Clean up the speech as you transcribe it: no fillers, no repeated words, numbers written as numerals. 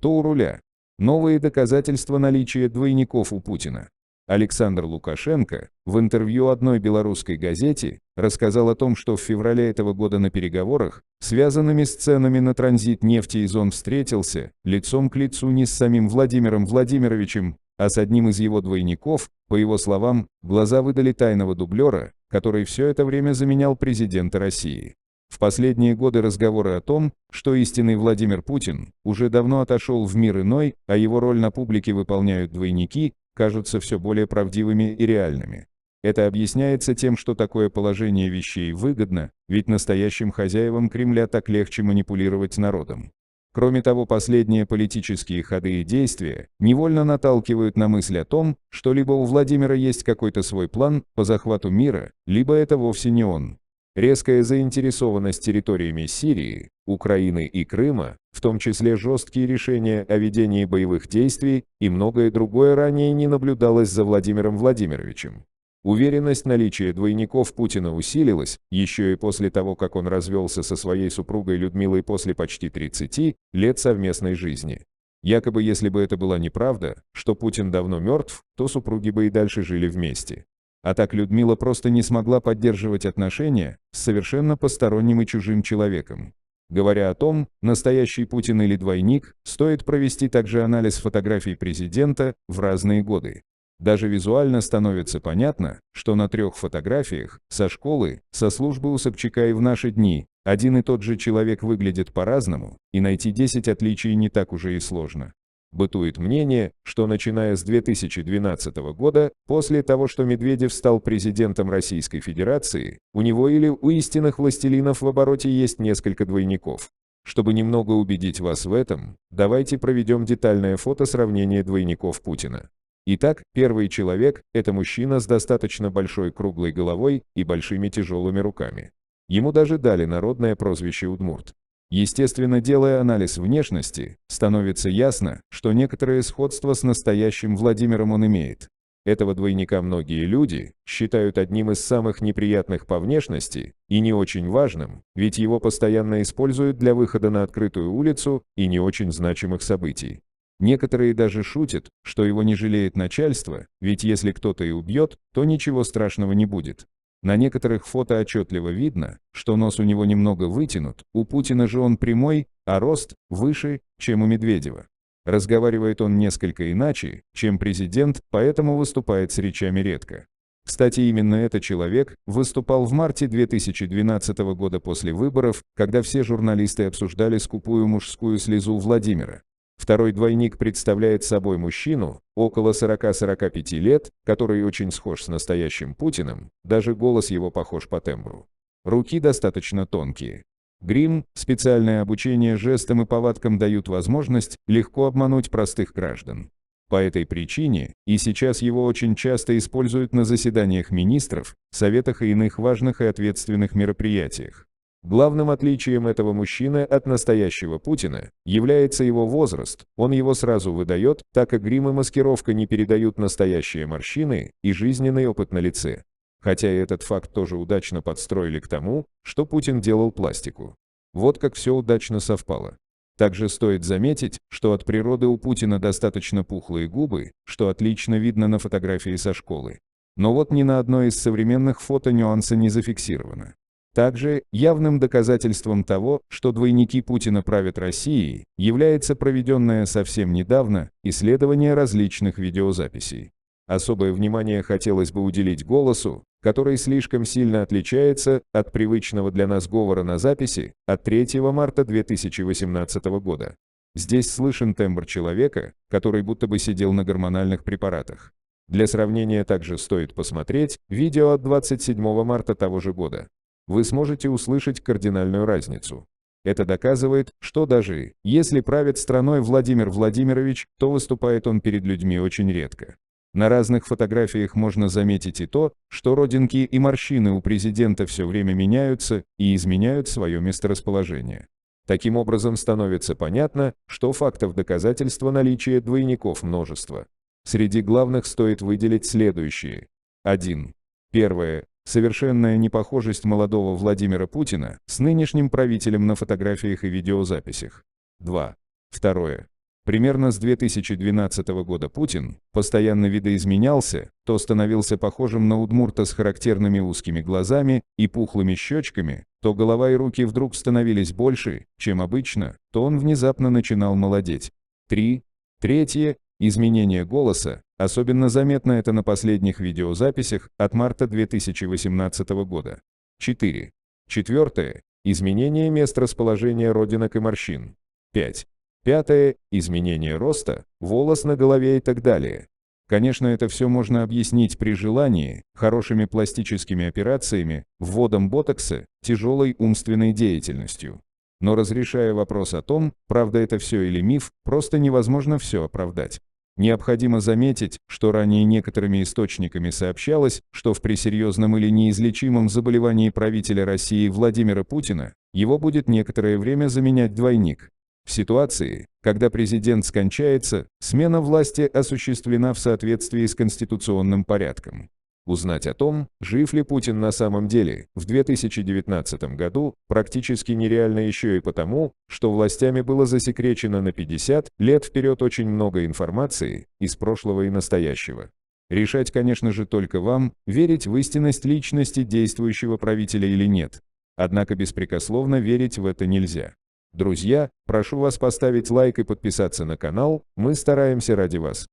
Кто у руля? Новые доказательства наличия двойников у Путина. Александр Лукашенко в интервью одной белорусской газете рассказал о том, что в феврале этого года на переговорах, связанными с ценами на транзит нефти, он встретился лицом к лицу не с самим Владимиром Владимировичем, а с одним из его двойников. По его словам, глаза выдали тайного дублера, который все это время заменял президента России. В последние годы разговоры о том, что истинный Владимир Путин уже давно отошел в мир иной, а его роль на публике выполняют двойники, кажутся все более правдивыми и реальными. Это объясняется тем, что такое положение вещей выгодно, ведь настоящим хозяевам Кремля так легче манипулировать народом. Кроме того, последние политические ходы и действия невольно наталкивают на мысль о том, что либо у Владимира есть какой-то свой план по захвату мира, либо это вовсе не он. Резкая заинтересованность территориями Сирии, Украины и Крыма, в том числе жесткие решения о ведении боевых действий и многое другое ранее не наблюдалось за Владимиром Владимировичем. Уверенность наличия двойников Путина усилилась еще и после того, как он развелся со своей супругой Людмилой после почти 30 лет совместной жизни. Якобы, если бы это была неправда, что Путин давно мертв, то супруги бы и дальше жили вместе. А так Людмила просто не смогла поддерживать отношения с совершенно посторонним и чужим человеком. Говоря о том, настоящий Путин или двойник, стоит провести также анализ фотографий президента в разные годы. Даже визуально становится понятно, что на 3 фотографиях со школы, со службы у Собчака и в наши дни один и тот же человек выглядит по-разному, и найти 10 отличий не так уже и сложно. Бытует мнение, что начиная с 2012 года, после того, что Медведев стал президентом Российской Федерации, у него или у истинных властелинов в обороте есть несколько двойников. Чтобы немного убедить вас в этом, давайте проведем детальное фото-сравнение двойников Путина. Итак, первый человек – это мужчина с достаточно большой круглой головой и большими тяжелыми руками. Ему даже дали народное прозвище Удмурт. Естественно, делая анализ внешности, становится ясно, что некоторое сходство с настоящим Владимиром он имеет. Этого двойника многие люди считают одним из самых неприятных по внешности и не очень важным, ведь его постоянно используют для выхода на открытую улицу и не очень значимых событий. Некоторые даже шутят, что его не жалеет начальство, ведь если кто-то и убьет, то ничего страшного не будет. На некоторых фото отчетливо видно, что нос у него немного вытянут, у Путина же он прямой, а рост выше, чем у Медведева. Разговаривает он несколько иначе, чем президент, поэтому выступает с речами редко. Кстати, именно этот человек выступал в марте 2012 года после выборов, когда все журналисты обсуждали скупую мужскую слезу Владимира. Второй двойник представляет собой мужчину, около 40-45 лет, который очень схож с настоящим Путиным, даже голос его похож по тембру. Руки достаточно тонкие. Грим, специальное обучение жестам и повадкам дают возможность легко обмануть простых граждан. По этой причине и сейчас его очень часто используют на заседаниях министров, советах и иных важных и ответственных мероприятиях. Главным отличием этого мужчины от настоящего Путина является его возраст, он его сразу выдает, так как грим и маскировка не передают настоящие морщины и жизненный опыт на лице. Хотя и этот факт тоже удачно подстроили к тому, что Путин делал пластику. Вот как все удачно совпало. Также стоит заметить, что от природы у Путина достаточно пухлые губы, что отлично видно на фотографии со школы. Но вот ни на одной из современных фото нюанса не зафиксировано. Также явным доказательством того, что двойники Путина правят Россией, является проведенное совсем недавно исследование различных видеозаписей. Особое внимание хотелось бы уделить голосу, который слишком сильно отличается от привычного для нас говора на записи от 3 марта 2018 года. Здесь слышен тембр человека, который будто бы сидел на гормональных препаратах. Для сравнения также стоит посмотреть видео от 27 марта того же года. Вы сможете услышать кардинальную разницу. Это доказывает, что даже если правит страной Владимир Владимирович, то выступает он перед людьми очень редко. На разных фотографиях можно заметить и то, что родинки и морщины у президента все время меняются и изменяют свое месторасположение. Таким образом становится понятно, что фактов доказательства наличия двойников множество. Среди главных стоит выделить следующие. 1. Первое. Совершенная непохожесть молодого Владимира Путина с нынешним правителем на фотографиях и видеозаписях. 2. Второе. Примерно с 2012 года Путин постоянно видоизменялся, то становился похожим на удмурта с характерными узкими глазами и пухлыми щечками, то голова и руки вдруг становились больше, чем обычно, то он внезапно начинал молодеть. 3. Третье. Изменение голоса. Особенно заметно это на последних видеозаписях от марта 2018 года. 4. Четвертое. Изменение мест расположения родинок и морщин. 5. Пятое. Изменение роста, волос на голове и так далее. Конечно, это все можно объяснить при желании, хорошими пластическими операциями, вводом ботокса, тяжелой умственной деятельностью. Но разрешая вопрос о том, правда это все или миф, просто невозможно все оправдать. Необходимо заметить, что ранее некоторыми источниками сообщалось, что в пресерьезном или неизлечимом заболевании правителя России Владимира Путина его будет некоторое время заменять двойник. В ситуации, когда президент скончается, смена власти осуществлена в соответствии с конституционным порядком. Узнать о том, жив ли Путин на самом деле, в 2019 году практически нереально еще и потому, что властями было засекречено на 50 лет вперед очень много информации из прошлого и настоящего. Решать, конечно же, только вам, верить в истинность личности действующего правителя или нет. Однако беспрекословно верить в это нельзя. Друзья, прошу вас поставить лайк и подписаться на канал, мы стараемся ради вас.